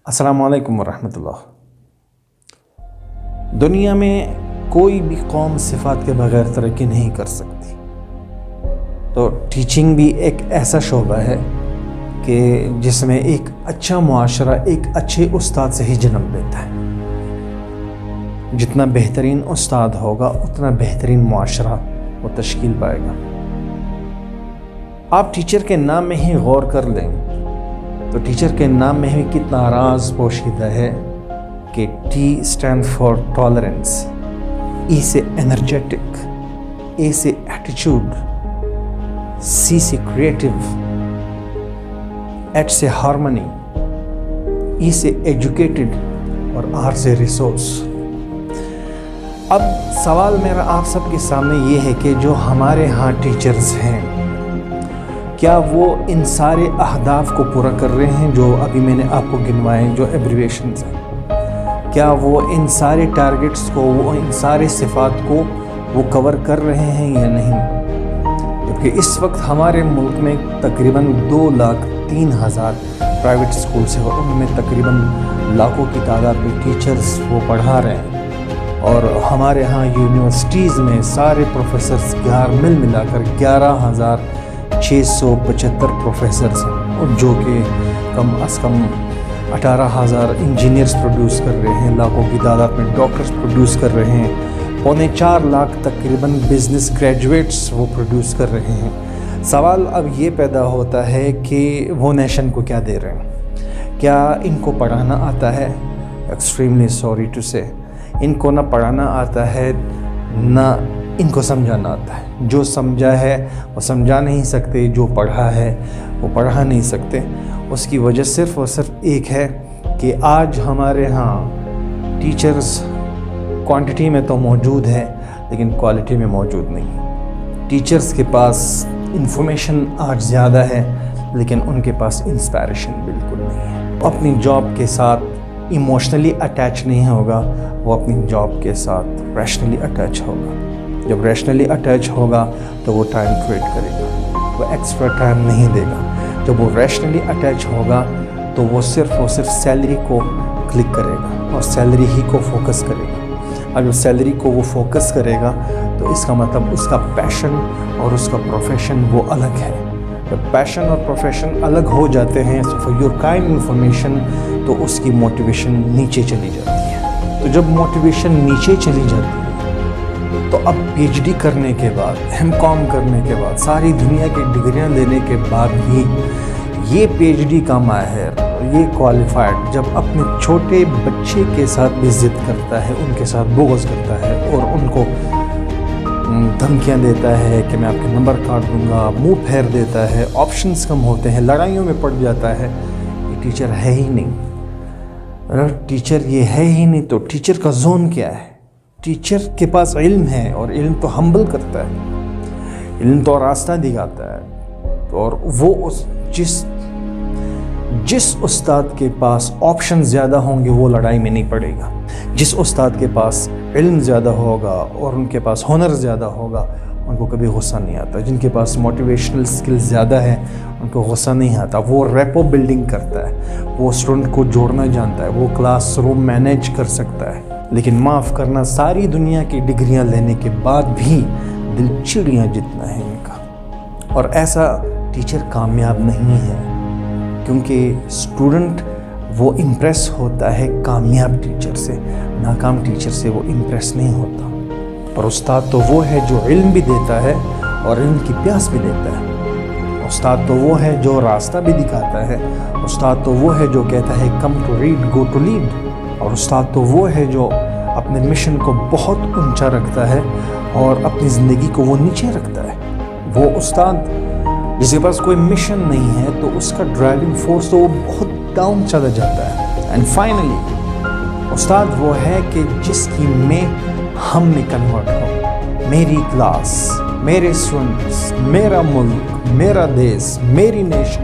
السلام علیکم ورحمۃ اللہ۔ دنیا میں کوئی بھی قوم صفات کے بغیر ترقی نہیں کر سکتی، تو ٹیچنگ بھی ایک ایسا شعبہ ہے کہ جس میں ایک اچھا معاشرہ ایک اچھے استاد سے ہی جنم لیتا ہے۔ جتنا بہترین استاد ہوگا اتنا بہترین معاشرہ وہ تشکیل پائے گا۔ آپ ٹیچر کے نام میں ہی غور کر لیں تو ٹیچر کے نام میں ہی کتنا راز پوشیدہ ہے کہ ٹی اسٹینڈ فار ٹالرنس، ای سے انرجیٹک، اے سے ایٹیچیوڈ، سی سے کریٹو، ایچ سے ہارمنی، ای سے ایجوکیٹڈ اور آر سے ریسورس۔ اب سوال میرا آپ سب کے سامنے یہ ہے کہ جو ہمارے ہاں ٹیچرز ہیں، کیا وہ ان سارے اہداف کو پورا کر رہے ہیں جو ابھی میں نے آپ کو گنوائے، جو ایبریویشنز ہیں؟ کیا وہ ان سارے ٹارگٹس کو، وہ ان سارے صفات کو وہ کور کر رہے ہیں یا نہیں؟ جبکہ اس وقت ہمارے ملک میں تقریباً 2,03,000 پرائیویٹ اسکولس ہیں اور ان میں تقریباً لاکھوں کی تعداد میں ٹیچرز وہ پڑھا رہے ہیں، اور ہمارے ہاں یونیورسٹیز میں سارے پروفیسرز مل ملا کر 11,675 پروفیسرز ہیں، جو کہ کم از کم 18,000 انجینئرز پروڈیوس کر رہے ہیں، لاکھوں کی تعداد میں ڈاکٹرز پروڈیوس کر رہے ہیں، 4.25 تقریباً بزنس گریجویٹس وہ پروڈیوس کر رہے ہیں۔ سوال اب یہ پیدا ہوتا ہے کہ وہ نیشن کو کیا دے رہے ہیں؟ کیا ان کو پڑھانا آتا ہے؟ ایکسٹریملی سوری ٹو سے، ان کو نہ پڑھانا آتا ہے نہ ان کو سمجھانا آتا ہے۔ جو سمجھا ہے وہ سمجھا نہیں سکتے، جو پڑھا ہے وہ پڑھا نہیں سکتے۔ اس کی وجہ صرف اور صرف ایک ہے کہ آج ہمارے ہاں ٹیچرز کوانٹٹی میں تو موجود ہے لیکن کوالٹی میں موجود نہیں۔ ٹیچرز کے پاس انفارمیشن آج زیادہ ہے لیکن ان کے پاس انسپائریشن بالکل نہیں ہے۔ وہ اپنی جاب کے ساتھ ایموشنلی اٹیچ نہیں ہوگا، وہ اپنی جاب کے ساتھ ریشنلی اٹیچ ہوگا۔ جب ریشنلی اٹیچ ہوگا تو وہ ٹائم کریٹ کرے گا، وہ ایکسٹرا ٹائم نہیں دے گا۔ جب وہ ریشنلی اٹیچ ہوگا تو وہ صرف اور صرف سیلری کو کلک کرے گا اور سیلری ہی کو فوکس کرے گا۔ اور جب سیلری کو وہ فوکس کرے گا تو اس کا مطلب اس کا پیشن اور اس کا پروفیشن وہ الگ ہے۔ جب پیشن اور پروفیشن الگ ہو جاتے ہیں، فار یور کائنڈ انفارمیشن، تو اس کی موٹیویشن نیچے چلی جاتی ہے۔ تو جب موٹیویشن نیچے چلی جاتی ہے تو اب پی ایچ ڈی کرنے کے بعد، ایم.کام کرنے کے بعد، ساری دنیا کی ڈگریاں لینے کے بعد بھی یہ پی ایچ ڈی کا ماہر، یہ کوالیفائڈ جب اپنے چھوٹے بچے کے ساتھ بھی ضد کرتا ہے، ان کے ساتھ بغض کرتا ہے اور ان کو دھمکیاں دیتا ہے کہ میں آپ کے نمبر کاٹ دوں گا، منہ پھیر دیتا ہے، آپشنز کم ہوتے ہیں، لڑائیوں میں پڑ جاتا ہے، یہ ٹیچر ہے ہی نہیں۔ اگر ٹیچر یہ ہے ہی نہیں تو ٹیچر کا زون کیا ہے؟ ٹیچر کے پاس علم ہے اور علم تو ہمبل کرتا ہے، علم تو راستہ دکھاتا ہے، اور وہ جس استاد کے پاس آپشن زیادہ ہوں گے وہ لڑائی میں نہیں پڑے گا۔ جس استاد کے پاس علم زیادہ ہوگا اور ان کے پاس ہنر زیادہ ہوگا ان کو کبھی غصہ نہیں آتا۔ جن کے پاس موٹیویشنل سکل زیادہ ہے ان کو غصہ نہیں آتا۔ وہ ریپو بلڈنگ کرتا ہے، وہ اسٹوڈنٹ کو جوڑنا جانتا ہے، وہ کلاس روم مینیج کر سکتا ہے۔ لیکن معاف کرنا، ساری دنیا کی ڈگریاں لینے کے بعد بھی دل چڑیاں جتنا ہے ان کا، اور ایسا ٹیچر کامیاب نہیں ہے، کیونکہ اسٹوڈنٹ وہ امپریس ہوتا ہے کامیاب ٹیچر سے، ناکام ٹیچر سے وہ امپریس نہیں ہوتا۔ اور استاد تو وہ ہے جو علم بھی دیتا ہے اور علم کی پیاس بھی دیتا ہے۔ استاد تو وہ ہے جو راستہ بھی دکھاتا ہے، استاد تو وہ ہے جو کہتا ہے come to read go to lead, اور استاد تو وہ ہے جو اپنے مشن کو بہت اونچا رکھتا ہے اور اپنی زندگی کو وہ نیچے رکھتا ہے۔ وہ استاد جس کے پاس کوئی مشن نہیں ہے تو اس کا ڈرائیونگ فورس تو وہ بہت ڈاؤن چلا جاتا ہے۔ اینڈ فائنلی استاد وہ ہے کہ جس کی میں ہم میں کنورٹ ہو، میری کلاس، میرے اسٹوڈنٹس، میرا ملک، میرا دیس، میری نیشن،